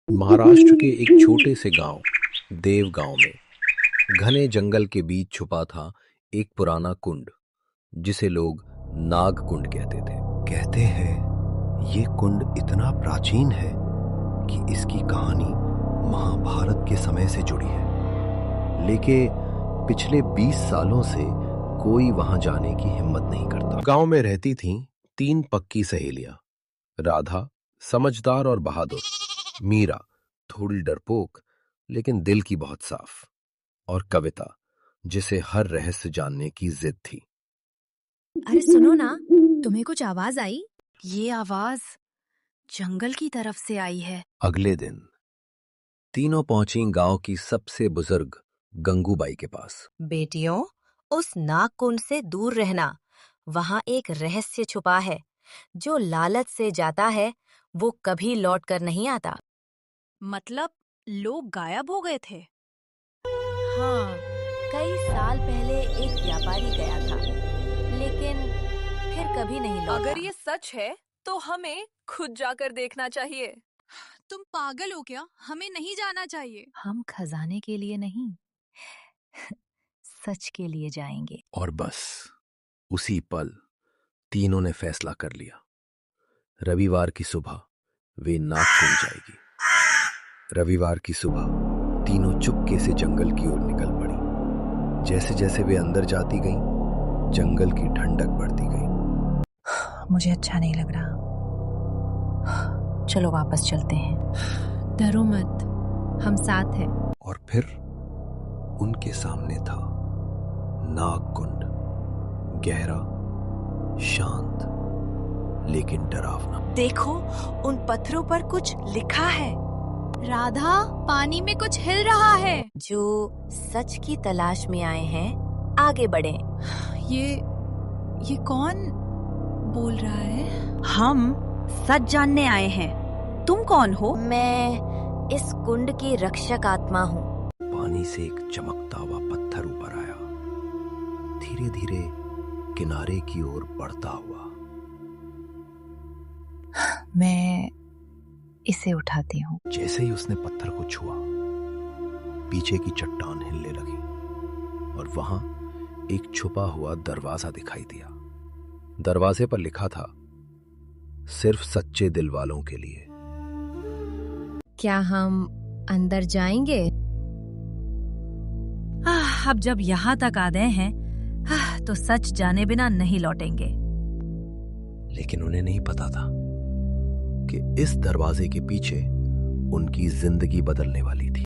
महाराष्ट्र के एक छोटे से गांव देव गांव में घने जंगल के बीच छुपा था एक पुराना कुंड जिसे लोग नाग कुंड कहते थे। कहते हैं ये कुंड इतना प्राचीन है कि इसकी कहानी महाभारत के समय से जुड़ी है, लेकिन पिछले 20 सालों से कोई वहां जाने की हिम्मत नहीं करता। गांव में रहती थीं 3 पक्की सहेलियां, राधा समझदार और बहादुर, मीरा थोड़ी डरपोक लेकिन दिल की बहुत साफ, और कविता जिसे हर रहस्य जानने की जिद थी। अरे सुनो ना, तुम्हें कुछ आवाज आई? ये आवाज जंगल की तरफ से आई है। अगले दिन तीनों पहुंची गांव की सबसे बुजुर्ग गंगूबाई के पास। बेटियों, उस नागकुंड से दूर रहना। वहां एक रहस्य छुपा है। जो लालच से जाता है वो कभी लौट कर नहीं आता। मतलब लोग गायब हो गए थे? हाँ, कई साल पहले एक व्यापारी गया था, लेकिन फिर कभी नहीं लौटा। अगर ये सच है तो हमें खुद जाकर देखना चाहिए। तुम पागल हो क्या? हमें नहीं जाना चाहिए। हम खजाने के लिए नहीं, सच के लिए जाएंगे। और बस उसी पल तीनों ने फैसला कर लिया। रविवार की सुबह वे नागकुंड जाएगी। रविवार की सुबह तीनों चुपके से जंगल की ओर निकल पड़ी। जैसे जैसे वे अंदर जाती गईं, जंगल की ठंडक बढ़ती गई। मुझे अच्छा नहीं लग रहा। चलो वापस चलते हैं। डरो मत, हम साथ हैं। और फिर उनके सामने था नागकुंड, गहरा, शांत लेकिन डरावना। देखो, उन पत्थरों पर कुछ लिखा है। राधा, पानी में कुछ हिल रहा है। जो सच की तलाश में आए हैं, आगे बढ़ें। ये कौन बोल रहा है? हम सच जानने आए हैं। तुम कौन हो? मैं इस कुंड की रक्षक आत्मा हूँ। पानी से एक चमकता हुआ पत्थर ऊपर आया, धीरे धीरे किनारे की ओर बढ़ता हुआ। मैं इसे उठाती हूँ। जैसे ही उसने पत्थर को छुआ, पीछे की चट्टान हिलने लगी और वहां एक छुपा हुआ दरवाजा दिखाई दिया। दरवाजे पर लिखा था, सिर्फ सच्चे दिल वालों के लिए। क्या हम अंदर जाएंगे? अब जब यहाँ तक आ गए हैं, तो सच जाने बिना नहीं लौटेंगे। लेकिन उन्हें नहीं पता था कि इस दरवाजे के पीछे उनकी जिंदगी बदलने वाली थी।